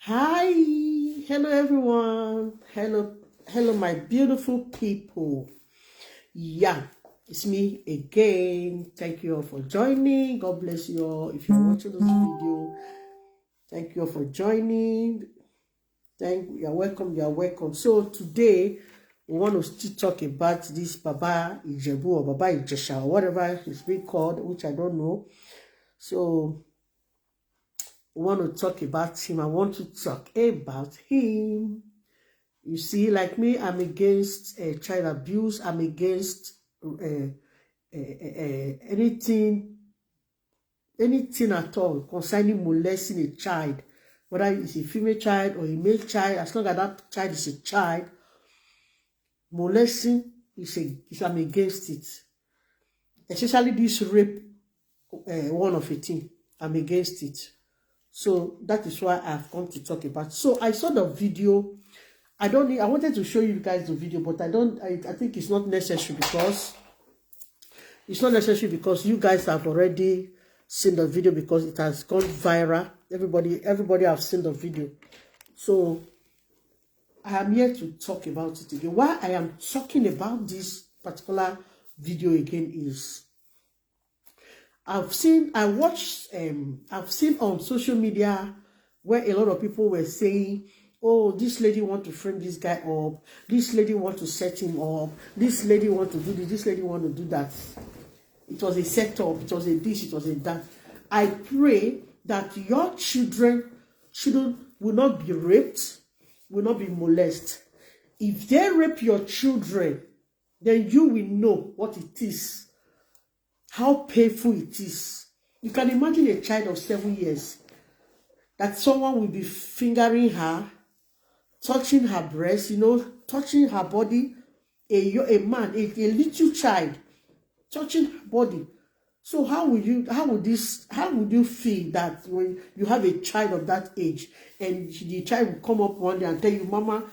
Hi, hello everyone. Hello, my beautiful people. Yeah, it's me again. Thank you all for joining. God bless you all. If you're watching this video, thank you all for joining. You're welcome. You're welcome. So today we want to still talk about this Baba Ijebu or Baba Ijesha or whatever it's being called, which I don't know. So want to talk about him. I want to talk about him. You see, like me, I'm against child abuse. I'm against anything at all concerning molesting a child, whether it's a female child or a male child. As long as that child is a child, molesting I'm against it. Especially this rape, one of a thing. I'm against it. So that is why I've come to talk about. So I saw the video. I wanted to show you guys the video, but I think it's not necessary because you guys have already seen the video because it has gone viral. Everybody have seen the video. So I am here to talk about it again. Why I am talking about this particular video again is I've seen on social media where a lot of people were saying, oh, this lady want to frame this guy up, this lady want to set him up, this lady want to do this lady want to do that. It was a setup, it was a this, it was a that. I pray that your children will not be raped, will not be molested. If they rape your children, then you will know what it is, how painful it is. You can imagine a child of 7 years that someone will be fingering her, touching her breast, touching her body, a man, a little child, touching her body. So how would you feel that when you have a child of that age and the child will come up one day and tell you, Mama,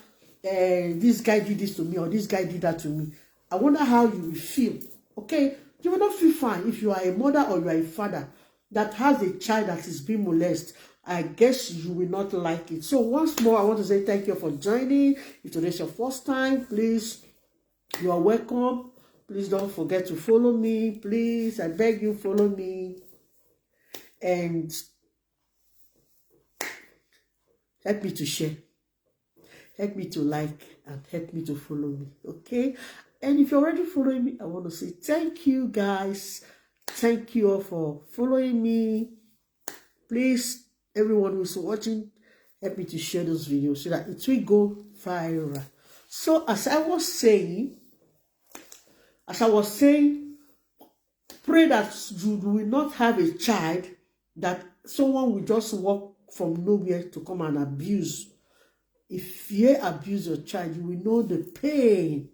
this guy did this to me or this guy did that to me? I wonder how you will feel. Okay, you will not feel fine if you are a mother or you are a father that has a child that is being molested. I guess you will not like it. So once more, I want to say thank you for joining. If today's your first time, please, you are welcome. Please don't forget to follow me. Please, I beg you, follow me. And help me to share. Help me to like and help me to follow me. Okay? And if you're already following me, I want to say thank you, guys. Thank you all for following me. Please, everyone who's watching, help me to share those videos so that it will go viral. So as I was saying, pray that you will not have a child that someone will just walk from nowhere to come and abuse. If you abuse your child, you will know the pain.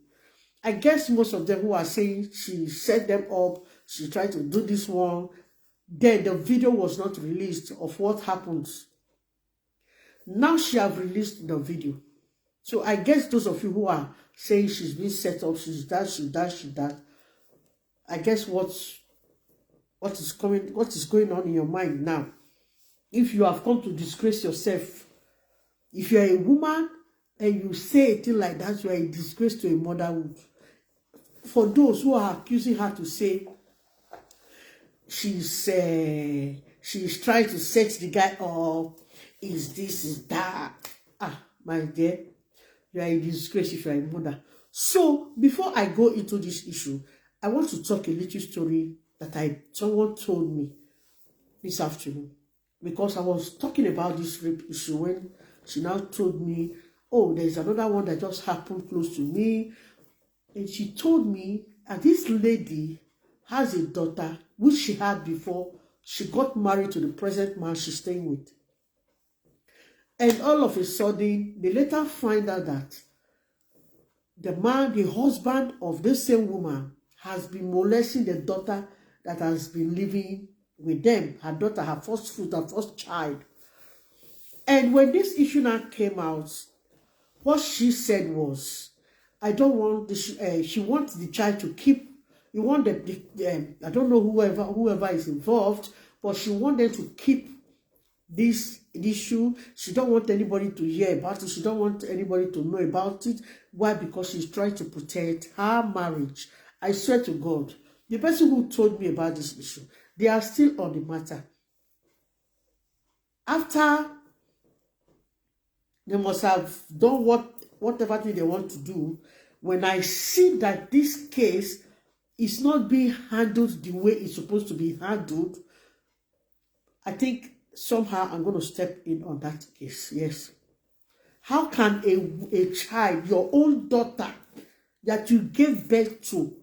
I guess most of them who are saying she set them up, she tried to do this one, then the video was not released of what happened. Now she have released the video. So I guess those of you who are saying she's been set up, she's that, I guess what is going on in your mind now. If you have come to disgrace yourself, if you are a woman and you say a thing like that, you are a disgrace to a motherhood. For those who are accusing her to say she's trying to set the guy up, is this, is that. My dear, you are a disgrace if you are a mother. So before I go into this issue, I want to talk a little story that someone told me this afternoon. Because I was talking about this rape issue when she now told me, oh, there's another one that just happened close to me. And she told me, and this lady has a daughter, which she had before she got married to the present man she's staying with. And all of a sudden, they later find out that the husband of this same woman, has been molesting the daughter that has been living with them. Her daughter, her first fruit, her first child. And when this issue now came out, what she said was, I don't want this. She wants the child to keep. You want I don't know whoever is involved, but she wants them to keep this issue. She don't want anybody to hear about it. She don't want anybody to know about it. Why? Because she's trying to protect her marriage. I swear to God, the person who told me about this issue, they are still on the matter. After they must have done whatever thing they want to do, when I see that this case is not being handled the way it's supposed to be handled, I think somehow I'm going to step in on that case. Yes. How can a child, your own daughter that you gave birth to,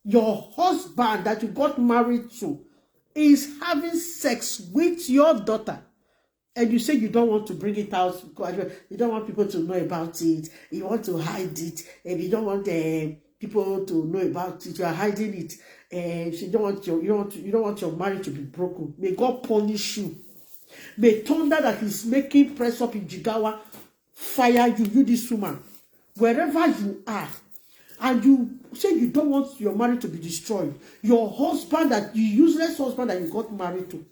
your husband that you got married to, is having sex with your daughter, and you say you don't want to bring it out, you don't want people to know about it, you want to hide it, and you don't want people to know about it, you are hiding it, and you don't want your marriage to be broken. May God punish you. May thunder that is making press up in Jigawa fire you, this woman, wherever you are, and you say you don't want your marriage to be destroyed. Your husband, that you useless husband that you got married to,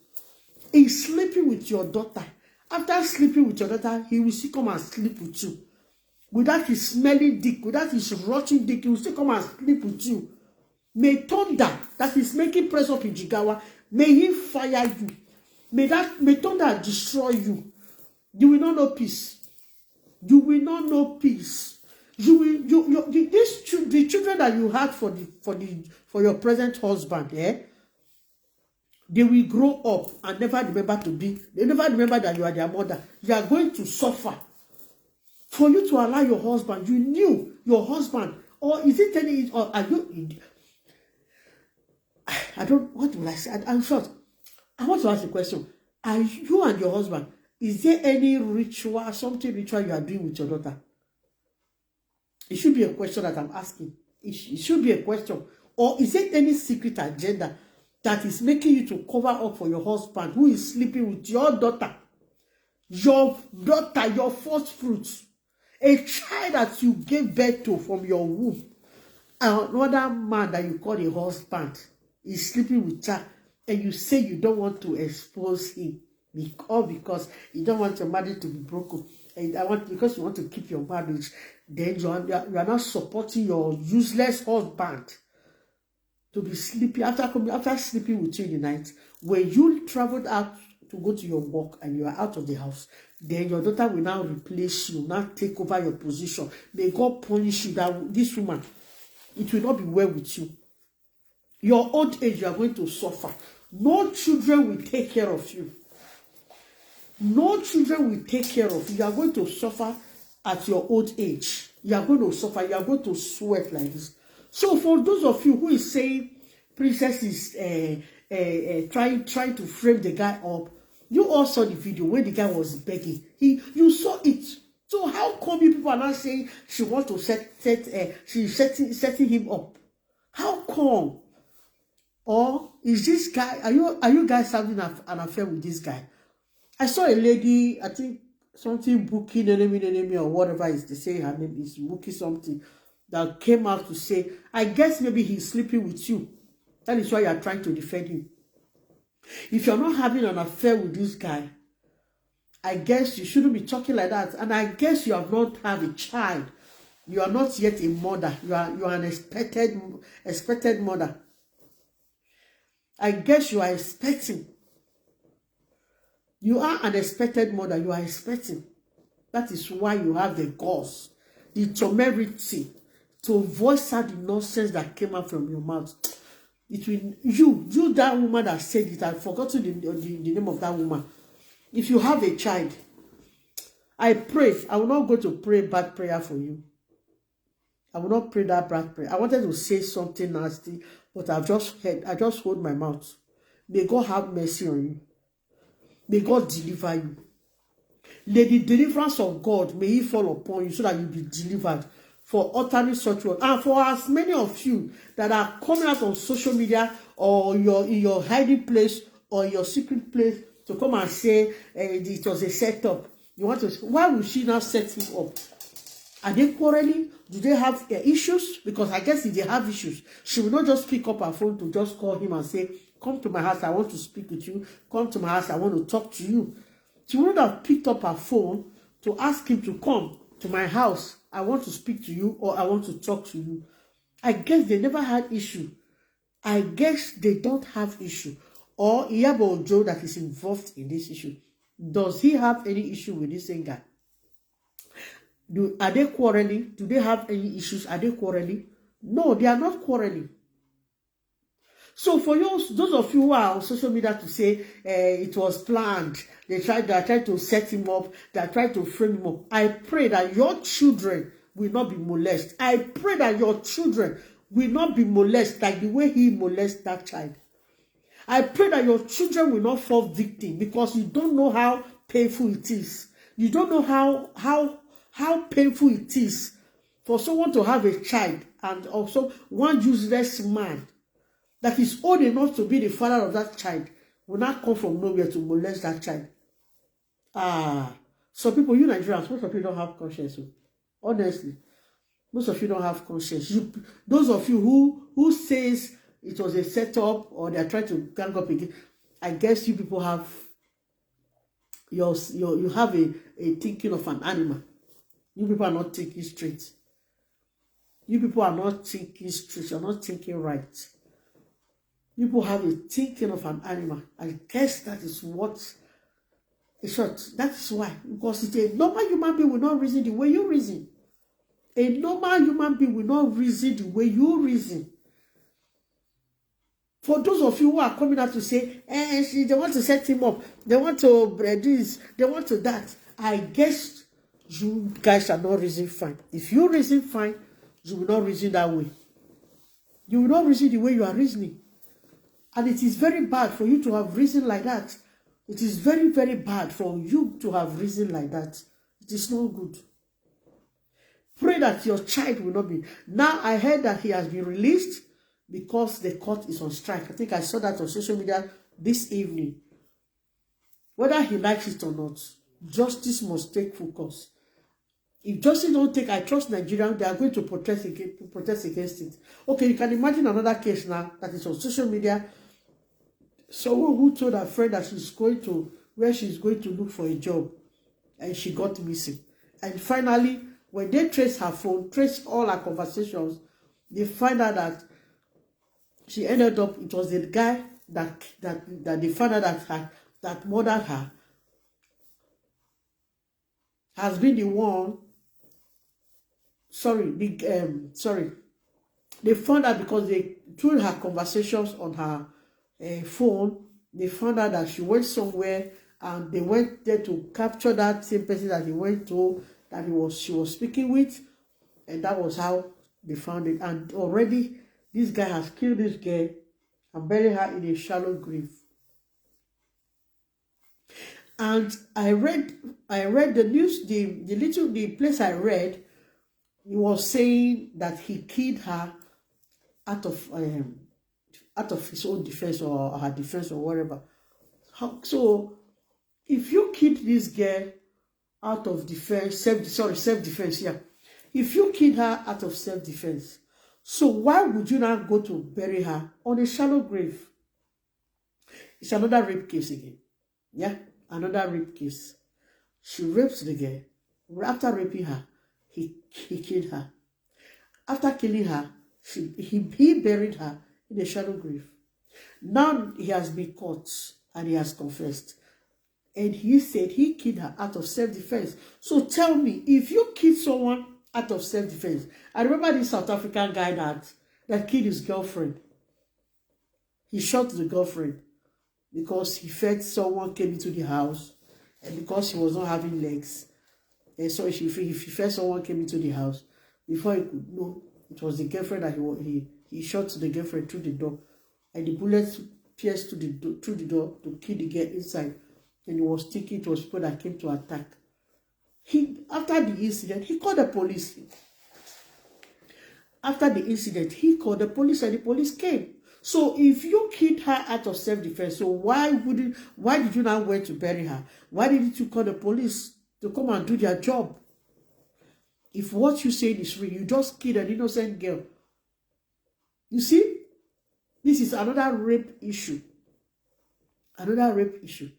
is sleeping with your daughter. After sleeping with your daughter, he will still come and sleep with you. Without his smelling dick, without his rotting dick, he will still come and sleep with you. May thunder that is making press up in Jigawa, may he fire you. May thunder destroy you. You will not know peace. You will not know peace. The children that you had for your present husband, they will grow up and never remember that you are their mother. You are going to suffer. For you to allow your husband, you knew your husband, or is it any, or are you, I don't, what will I say? I'm short. I want to ask a question. Are you and your husband, is there any ritual, something ritual you are doing with your daughter? It should be a question that I'm asking. It should be a question. Or is there any secret agenda that is making you to cover up for your husband who is sleeping with your daughter? Your daughter, your first fruits. A child that you gave birth to from your womb. Another man that you call a husband is sleeping with her, and you say you don't want to expose him because you don't want your marriage to be broken, and because you want to keep your marriage, then you are not supporting your useless husband to be sleeping after sleeping with you in the night. When you traveled out to go to your work and you are out of the house, then your daughter will now replace you, now take over your position. May God punish you. That this woman, it will not be well with you. Your old age, you are going to suffer. No children will take care of you. No children will take care of you. You are going to suffer at your old age. You are going to suffer. You are going to sweat like this. So for those of you who is saying Princess is trying to frame the guy up, you all saw the video when the guy was begging. You saw it. So how come you people are not saying she wants to she's setting him up? How come? Or is this guy, are you guys having an affair with this guy? I saw a lady, I think something booking enemy or whatever is to say her name is booking something, that came out to say, I guess maybe he's sleeping with you. That is why you are trying to defend him. If you're not having an affair with this guy, I guess you shouldn't be talking like that. And I guess you have not had a child. You are not yet a mother. You are an expected mother. I guess you are expecting. You are an expected mother. You are expecting. That is why you have the guts, the temerity to voice out the nonsense that came out from your mouth. It will you that woman that said it. I've forgotten the name of that woman. If you have a child, I pray. I will not go to pray bad prayer for you. I will not pray that bad prayer. I wanted to say something nasty, but I just hold my mouth. May God have mercy on you. May God deliver you. May the deliverance of God, may He fall upon you so that you be delivered for uttering such words. And for as many of you that are coming out on social media or in your hiding place or your secret place to come and say it was a setup. You want to? Why would she now set him up? Are they quarreling? Do they have issues? Because I guess if they have issues, she will not just pick up her phone to just call him and say, come to my house, I want to speak with you. Come to my house, I want to talk to you. She would have picked up her phone to ask him to come to my house. I want to speak to you, or I want to talk to you. I guess they never had issue. I guess they don't have issue. Or Iyabo Ojo that is involved in this issue. Does he have any issue with this same guy? Are they quarreling? Do they have any issues? Are they quarreling? No, they are not quarreling. So for those of you who are on social media to say it was planned, they are trying to set him up, they are trying to frame him up. I pray that your children will not be molested. I pray that your children will not be molested like the way he molested that child. I pray that your children will not fall victim, because you don't know how painful it is. You don't know how painful it is for someone to have a child, and also one useless man that is old enough to be the father of that child will not come from nowhere to molest that child. Some people, you Nigerians, most of you don't have conscience. Honestly, most of you don't have conscience. Those of you who says it was a setup, or they are trying to gang up again, I guess you people have you have a thinking of an animal. You people are not thinking straight. You people are not thinking straight. You're not thinking right. People have a thinking of an animal. I guess that is what. In short, that is why. Because it's a normal human being will not reason the way you reason. A normal human being will not reason the way you reason. For those of you who are coming out to say, they want to set him up, they want to do this, they want to that, I guess you guys are not reasoning fine. If you reason fine, you will not reason that way. You will not reason the way you are reasoning. And it is very bad for you to have reasoned like that. It is very, very bad for you to have reasoned like that. It is not good. Pray that your child will not be. Now I heard that he has been released because the court is on strike. I think I saw that on social media this evening. Whether he likes it or not, justice must take full course. If justice don't take, I trust Nigerians, they are going to protest against it. Okay, you can imagine another case now that is on social media. Someone who told her friend that she's going to look for a job, and she got missing. And finally, when they trace her phone, trace all her conversations, they find out that she ended up, it was the guy that they found out that murdered her has been the one. They found out because through her conversations on her phone, they found out that she went somewhere, and they went there to capture that same person that they went to, that she was speaking with, and that was how they found it. And already this guy has killed this girl and buried her in a shallow grave. And I read the news, the place I read, he was saying that he killed her out of his own defense, or her defense, or whatever. So if you killed this girl out of defense, self-defense, yeah. If you killed her out of self-defense, so why would you not go to bury her on a shallow grave? It's another rape case again. Yeah, another rape case. She raped the girl. After raping her, he killed her. After killing her, he buried her in a shallow grave. Now he has been caught and he has confessed. And he said he killed her out of self-defense. So tell me, if you kill someone out of self-defense, I remember this South African guy that killed his girlfriend. He shot the girlfriend because he felt someone came into the house, and because he was not having legs. And so he felt someone came into the house. Before he could know, it was the girlfriend that he shot the girlfriend through the door. And the bullets pierced through the door to kill the girl inside. And he was thinking it was people that came to attack. After the incident, he called the police. After the incident, he called the police, and the police came. So if you killed her out of self-defense, so why did you not went to bury her? Why didn't you call the police to come and do their job? If what you said is real, you just killed an innocent girl. You see, this is another rape issue. Another rape issue.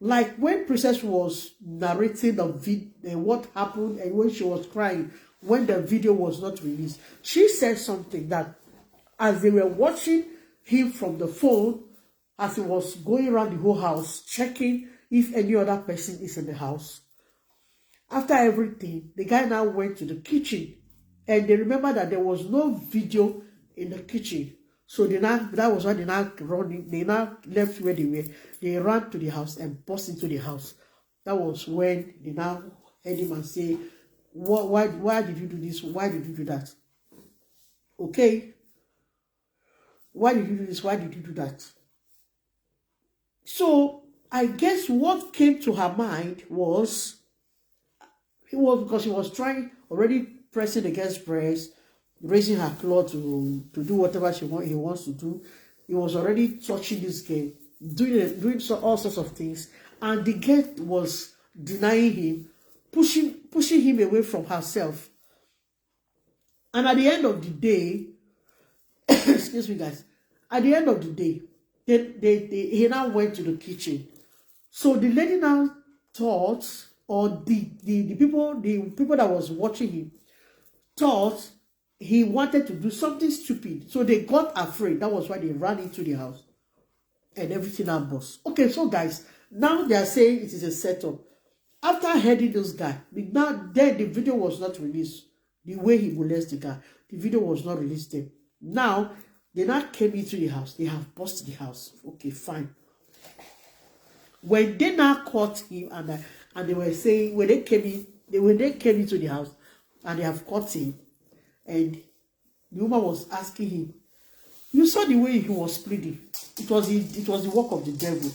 Like when Princess was narrating what happened and when she was crying, when the video was not released, she said something that as they were watching him from the phone, as he was going around the whole house, checking if any other person is in the house. After everything, the guy now went to the kitchen and they remember that there was no video in the kitchen. So that was why they now left where they were. They ran to the house and burst into the house. That was when they now heard him and say, why did you do this? Why did you do that? Okay? Why did you do this? Why did you do that? So I guess what came to her mind was, because he was trying, already pressing against breast, raising her claw to do whatever he wants to do. He was already touching this girl, doing all sorts of things, and the girl was denying him, pushing him away from herself. And at the end of the day, excuse me guys, at the end of the day, he now went to the kitchen. So the lady now thought, or the people that was watching him thought he wanted to do something stupid. So they got afraid. That was why they ran into the house and everything now burst. Okay, so guys, now they are saying it is a setup. After heading this guy, then the video was not released. The way he molested the guy, the video was not released then. Now, they now came into the house. They have busted the house. Okay, fine. When they now caught him and they were saying, when they came into the house and they have caught him, and the woman was asking him, you saw the way he was pleading. It was the work of the devil.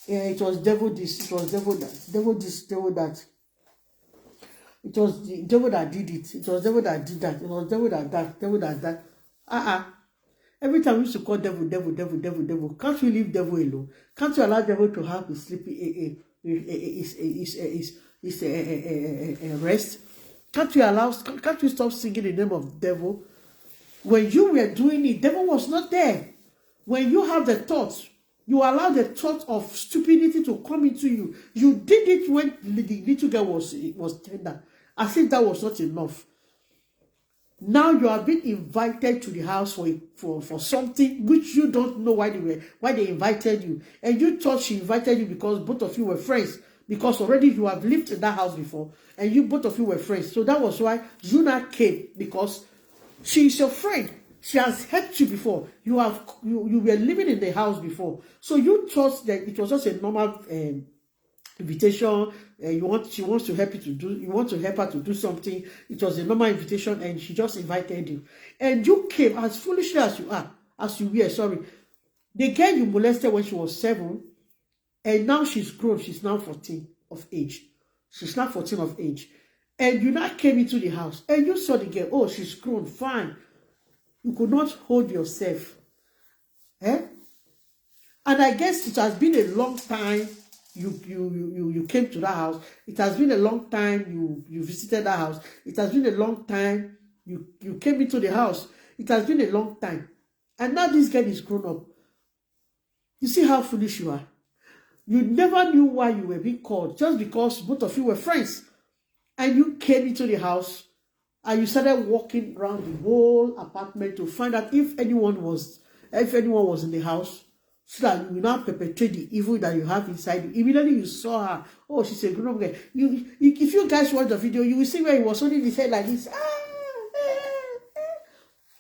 It was devil this, it was devil that, devil this, devil that. It was the devil that did it. It was devil that did that. It was devil that. Every time we used to call devil. Can't we leave devil alone? Can't you allow devil to have his sleepy rest? Can't you stop singing the name of devil? When you were doing it, devil was not there. When you have the thoughts, you allow the thought of stupidity to come into you. You did it when the little girl was tender, as if that was not enough. Now you are being invited to the house for something which you don't know why they invited you. And you thought she invited you because both of you were friends. Because already you have lived in that house before. And both of you were friends. So that was why you now came. Because she is your friend. She has helped you before. You were living in the house before. So you thought that it was just a normal invitation. You want to help her to do something. It was a normal invitation and she just invited you. And you came as foolishly as you were, sorry. The girl you molested when she was 7, and now she's grown. She's now 14 of age. She's now 14 of age. And you now came into the house and you saw the girl. Oh, she's grown, fine. You could not hold yourself. And I guess it has been a long time you came to that house. It has been a long time you visited that house. It has been a long time you came into the house. It has been a long time. And now this girl is grown up. You see how foolish you are. You never knew why you were being called, just because both of you were friends. And you came into the house and you started walking around the whole apartment to find out if anyone was in the house, so that you will not perpetrate the evil that you have inside you. Immediately you saw her. Oh, she's a grown-up girl. If you guys watch the video, you will see where he was holding his head like this.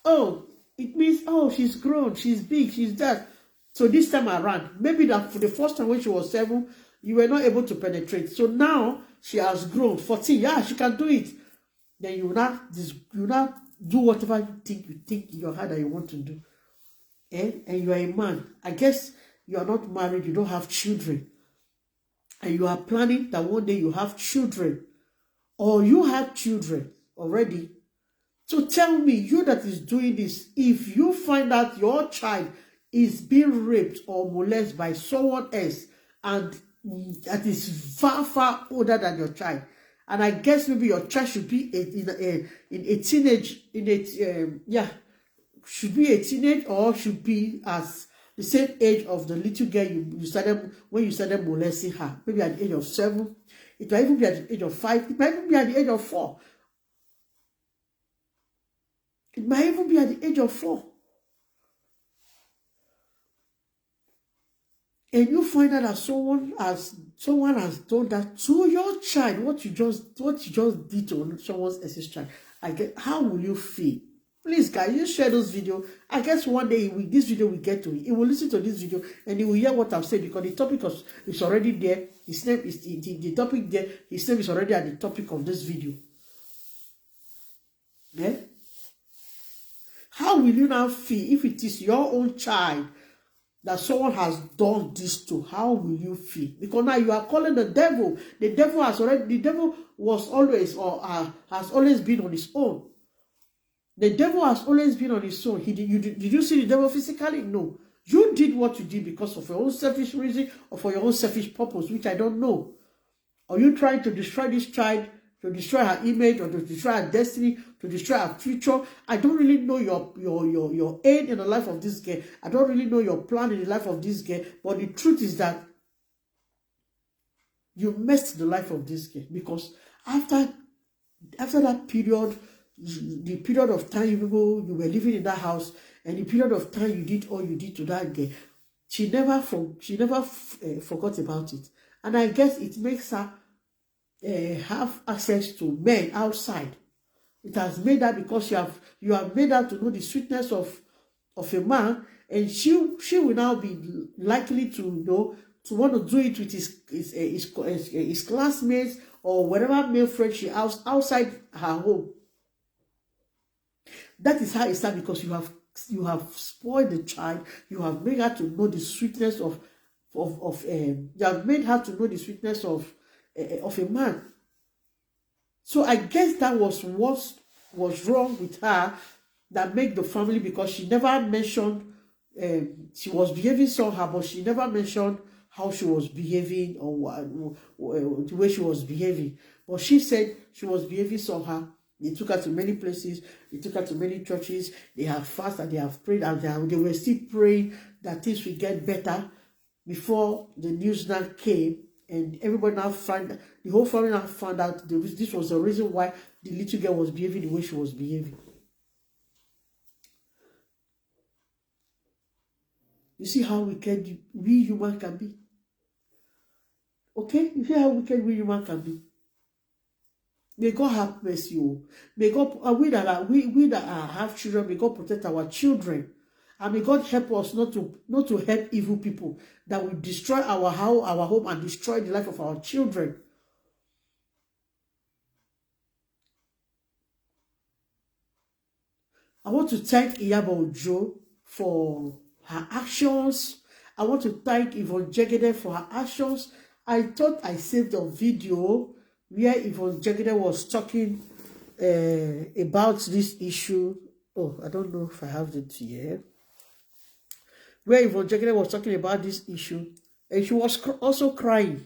Oh, it means, oh, she's grown, she's big, she's that. So this time around, maybe that for the first time when she was 7, you were not able to penetrate. So now she has grown, 14. Yeah, she can do it. Then you not do whatever you think in your heart that you want to do. And you are a man. I guess you are not married, you don't have children. And you are planning that one day you have children. Or you have children already. So tell me, you that is doing this, if you find out your child is being raped or molested by someone else, and that is far, far older than your child, and I guess maybe your child should be should be a teenage or should be as the same age of the little girl you started, when you started molesting her, maybe at the age of 7. It might even be at the age of 5. It might even be at the age of 4. It might even be at the age of 4. And you find out that someone has done that to your child, what you just did to someone else's child. How will you feel? Please, guys, you share this video. I guess one day this video will get to him. He will listen to this video and he will hear what I've said, because the topic is already there. His name is the topic there. His name is already at the topic of this video. Yeah? How will you now feel if it is your own child that someone has done this to? How will you feel? Because now you are calling the devil. The devil was always, or has always been on his own. The devil has always been on his own. Did you see the devil physically? No. You did what you did because of your own selfish reason or for your own selfish purpose, which I don't know. Are you trying to destroy this child, to destroy her image, or to destroy her destiny, to destroy her future? I don't really know your aim in the life of this girl. I don't really know your plan in the life of this girl. But the truth is that you messed the life of this girl, because after that period, the period of time you were living in that house, and the period of time you did all you did to that girl, she never forgot about it. And I guess it makes her have access to men outside. It has made her, because you have made her to know the sweetness of a man, and she will now be likely to want to do it with his classmates or whatever male friend she has outside her home. That is how it starts, because you have spoiled the child. You have made her to know the sweetness of you have made her to know the sweetness of a man. So I guess that was what was wrong with her, that made the family, because she never mentioned she was behaving somehow, but she never mentioned how she was behaving or the way she was behaving. But she said she was behaving somehow. They took her to many places. They took her to many churches. They have fasted, they have prayed, and they were still praying that things will get better, before the news now came. And everybody now the whole family now found out this was the reason why the little girl was behaving the way she was behaving. You see how wicked we human can be. Okay? You see how wicked we human can be. May God have mercy. May God, we that have children, may God protect our children. And may God help us not to help evil people that will destroy our home and destroy the life of our children. I want to thank Iyabo Ojo for her actions. I want to thank Yvonne Jegede for her actions. I thought I saved a video where Yvonne Jegede was talking about this issue. Oh, I don't know if I have it here. Where Yvonne Jegede was talking about this issue, and she was also crying.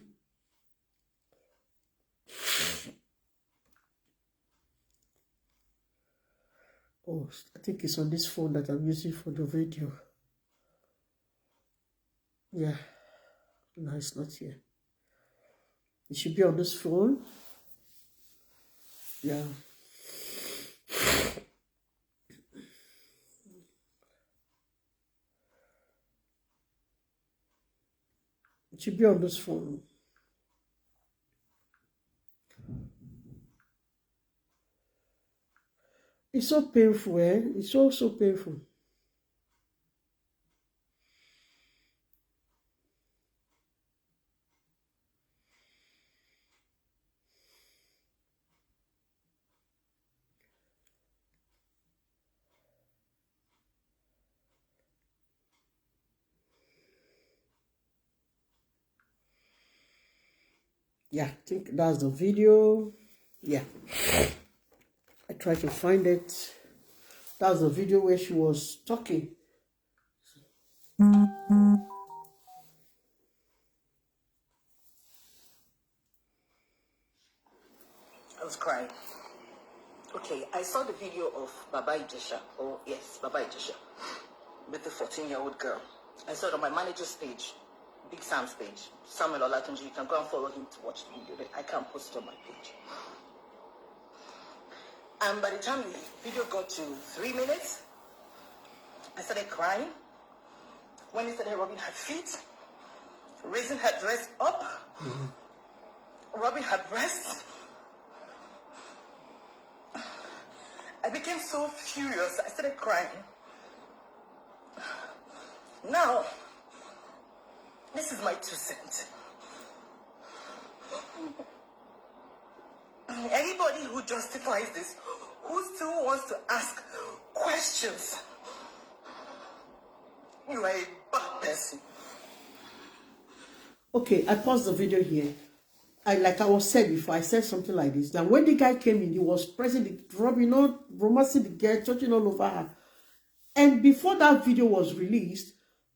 Oh, I think it's on this phone that I'm using for the video. Yeah. No, it's not here. It should be on this phone. Yeah. It should be on this phone. It's so painful, eh? It's so painful. Yeah, I think that's the video. Yeah. I tried to find it. That's the video where she was talking. I was crying. Okay, I saw the video of Baba Ijesha. Oh, yes, Baba Ijesha. With the 14-year-old girl. I saw it on my manager's page, Big Sam's page, Samuel Olatunji. You can go and follow him to watch the video. I can't post it on my page. And by the time the video got to 3 minutes, I started crying. When he started rubbing her feet, raising her dress up, rubbing her breasts, I became so furious. I started crying. Now, this is my 2 cents. Anybody who justifies this, who still wants to ask questions, you are a bad person. Okay, I paused the video here. Like I was said before, I said something like this. Now, when the guy came in, he was pressing the rubbing on, romancing the girl, touching all over her. And before that video was released,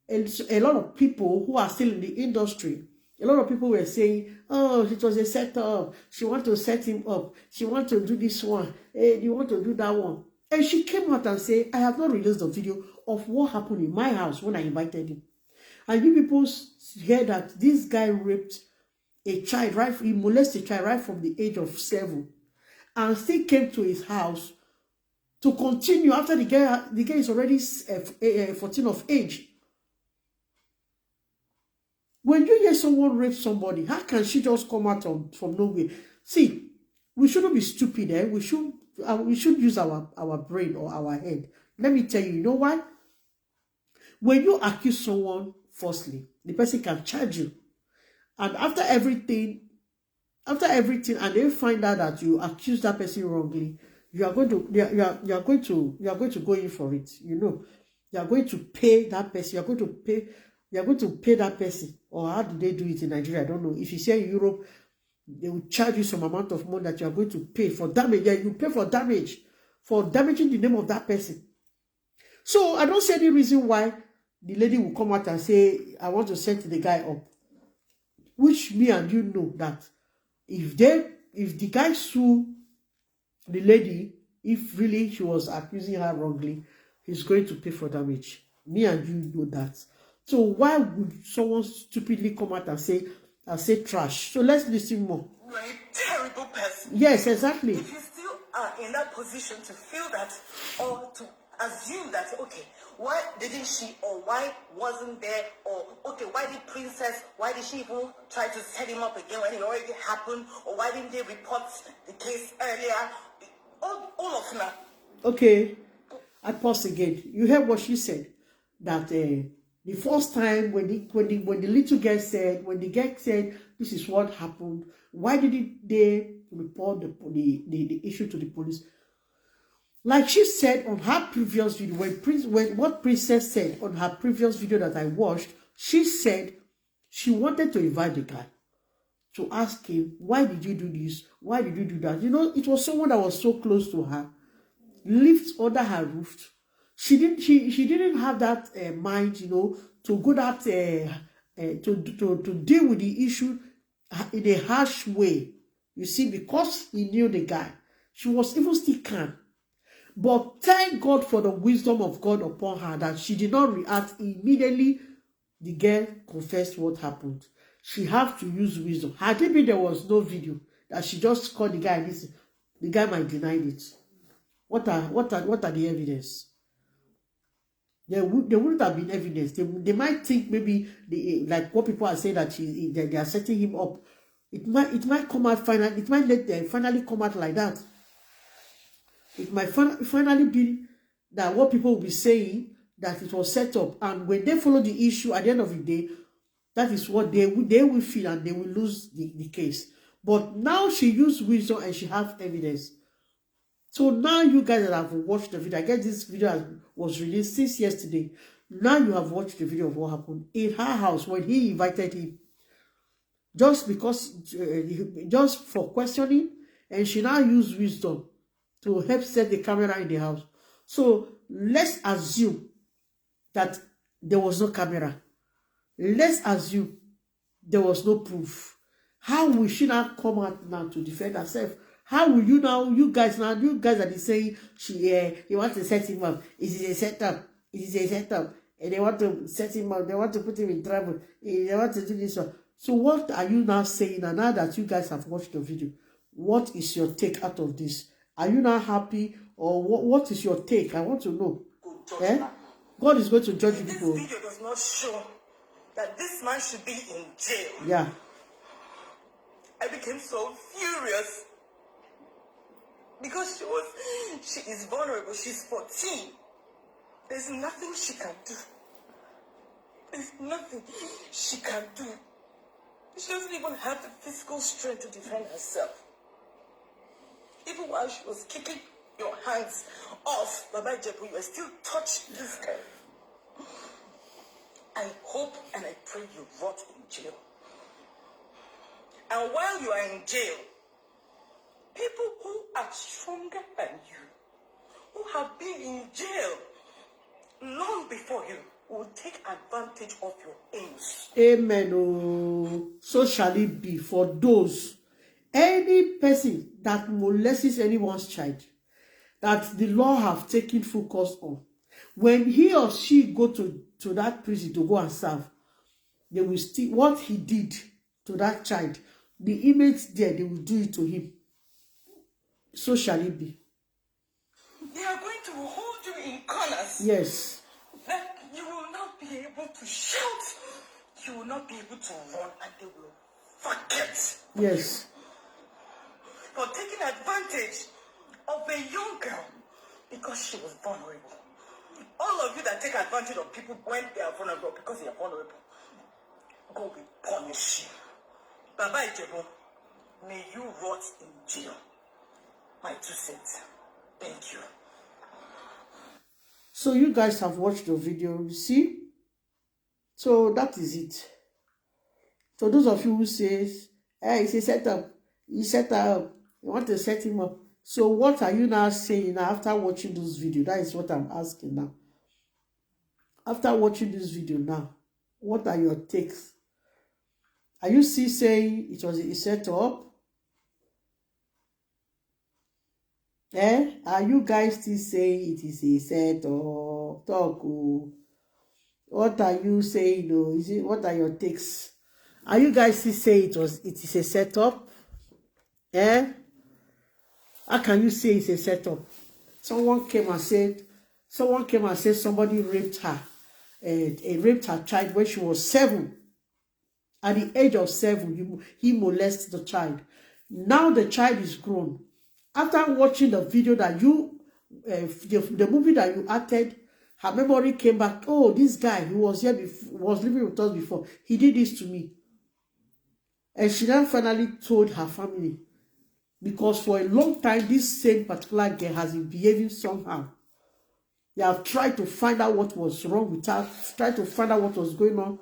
a lot of people who are still in the industry, a lot of people were saying, oh, it was a setup. She want to set him up. She want to do this one. Hey, you want to do that one. And she came out and said, I have not released the video of what happened in my house when I invited him. And you people hear that this guy raped a child, right? He molested a child right from the age of 7 and still came to his house to continue after the girl is already 14 of age. When you hear someone rape somebody, how can she just come out from nowhere? See, we shouldn't be stupid, eh? We should use our brain or our head. Let me tell you, you know why? When you accuse someone falsely, the person can charge you. And after everything, and they find out that you accuse that person wrongly, you are going to go in for it. You know, you are going to pay that person. You are going to pay that person. Or how do they do it in Nigeria? I don't know. If you say in Europe, they will charge you some amount of money that you are going to pay for damage. Yeah, you pay for damage, for damaging the name of that person. So I don't see any reason why the lady will come out and say, I want to set the guy up. Which me and you know that if the guy sue the lady, if really she was accusing her wrongly, he's going to pay for damage. Me and you know that. So why would someone stupidly come out and say trash? So let's listen more. You're a terrible person. Yes, exactly. If you still are in that position to feel that, or to assume that, okay, why didn't she, or why wasn't there, or okay, why did Princess, why did she even try to set him up again when it already happened, or why didn't they report the case earlier? All of that. Okay, I pause again. You heard what she said, that the first time when the little girl said, when the girl said this is what happened, why didn't they report the issue to the police? Like she said on her previous video, what Princess said on her previous video that I watched, she said she wanted to invite the guy to ask him, why did you do this? Why did you do that? You know, it was someone that was so close to her, lived under her roof. She didn't have that mind, you know, to go that to deal with the issue in a harsh way. You see, because he knew the guy, she was even still calm. But thank God for the wisdom of God upon her that she did not react immediately. The girl confessed what happened. She had to use wisdom. Had it been there was no video, that she just called the guy and listen, the guy might deny it. What are the evidence? There wouldn't have been evidence. They might think maybe like what people are saying that they are setting him up. It might come out finally. It might let them finally come out like that. It might finally be that what people will be saying, that it was set up, and when they follow the issue at the end of the day, that is what they will feel, and they will lose the case. But now she used wisdom and she has evidence. So now you guys that have watched the video, I guess this video was released since yesterday. Now you have watched the video of what happened in her house when he invited him. Just for questioning, and she now used wisdom to help set the camera in the house. So let's assume that there was no camera. Let's assume there was no proof. How will she now come out now to defend herself? How will you now, you guys are saying he wants to set him up. It is a setup. It is a setup. and they want to set him up, they want to put him in trouble, they want to do this one. So what are you now saying? And now that you guys have watched the video, what is your take out of this? Are you not happy, or what is your take? I want to know. God is going to judge you people. This video does not show that this man should be in jail. Yeah. I became so furious because she is vulnerable. She's 14. There's nothing she can do. There's nothing she can do. She doesn't even have the physical strength to defend herself. Even while she was kicking your hands off, Baba Jebu, you are still touching this girl. I hope and I pray you rot in jail. And while you are in jail, people who are stronger than you, who have been in jail long before you, will take advantage of your aims. Amen. Oh, so shall it be for those, any person that molests anyone's child, that the law have taken focus on. When he or she go to that prison to go and serve, they will still, what he did to that child, the image there, they will do it to him. So shall it be. They are going to hold you in corners. Yes. That you will not be able to shout. You will not be able to run, and they will forget. Yes. For taking advantage of a young girl because she was vulnerable. All of you that take advantage of people when they are vulnerable because they are vulnerable, God will punish you. Baba Ijebu, may you rot in jail. My 2 cents. Thank you. So you guys have watched the video, you see? So that is it. So those of you who says, hey, it's a setup, you set her up, you want to set him up. So what are you now saying after watching this video? That is what I'm asking now. After watching this video now, what are your takes? Are you still saying it was a setup? Are you guys still saying it is a setup? Talk. What are you saying? What are your takes? Are you guys still saying it is a setup? How can you say it's a setup? Someone came and said somebody raped her. Raped her child when she was 7. At the age of 7, he molested the child. Now the child is grown. After watching the video that the movie that you acted, her memory came back. Oh, this guy who was here before, was living with us before, he did this to me. And she then finally told her family. Because for a long time, this same particular girl has been behaving somehow. They have tried to find out what was wrong with her, tried to find out what was going wrong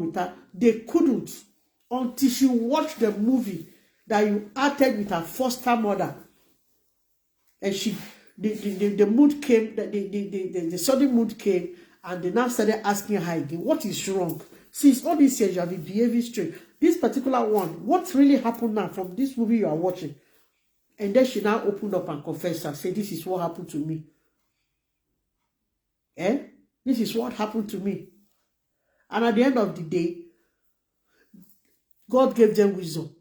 with her. They couldn't until she watched the movie that you acted with her foster mother. And the mood came, the sudden mood came, and they now started asking her again, what is wrong? Since all these years you have been behaving straight. This particular one, what really happened now from this movie you are watching? And then she now opened up and confessed and said, this is what happened to me. This is what happened to me. And at the end of the day, God gave them wisdom.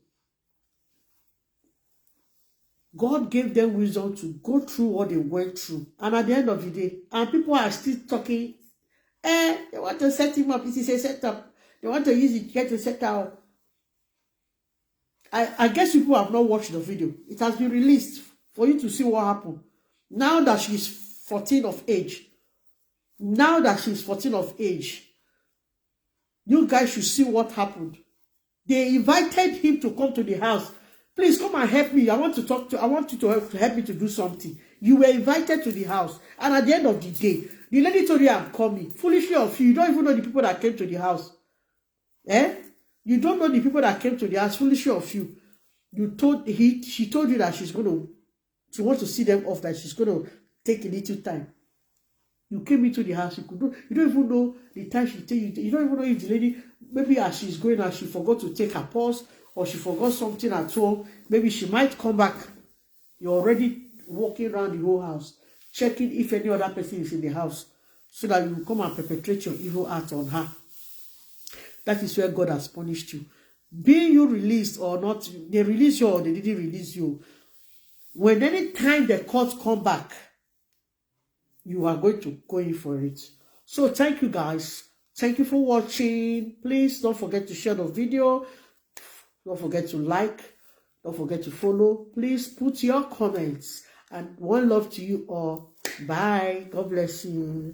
God gave them wisdom to go through what they went through. And at the end of the day, and people are still talking, they want to set him up. This is a setup. They want to use it to set up. I guess people have not watched the video. It has been released for you to see what happened. Now that she's 14 of age, you guys should see what happened. They invited him to come to the house. Please come and help me. I want you to help me to do something. You were invited to the house. And at the end of the day, the lady told you, I'm coming. Foolishly of you, you don't even know the people that came to the house. You don't know the people that came to the house. Foolishly of you. She told you that she wants to see them off, that she's going to take a little time. You came into the house, you don't even know the time she take you. You don't even know if the lady, maybe as she's going out, she forgot to take her purse, or she forgot something at home. Maybe she might come back. You're already walking around the whole house, checking if any other person is in the house. so that you will come and perpetrate your evil act on her. That is where God has punished you. Being you released or not, they release you or they didn't release you. When any time the court come back, you are going to go in for it. So thank you guys. Thank you for watching. Please don't forget to share the video. Don't forget to like. Don't forget to follow. Please put your comments. And one love to you all. Bye. God bless you.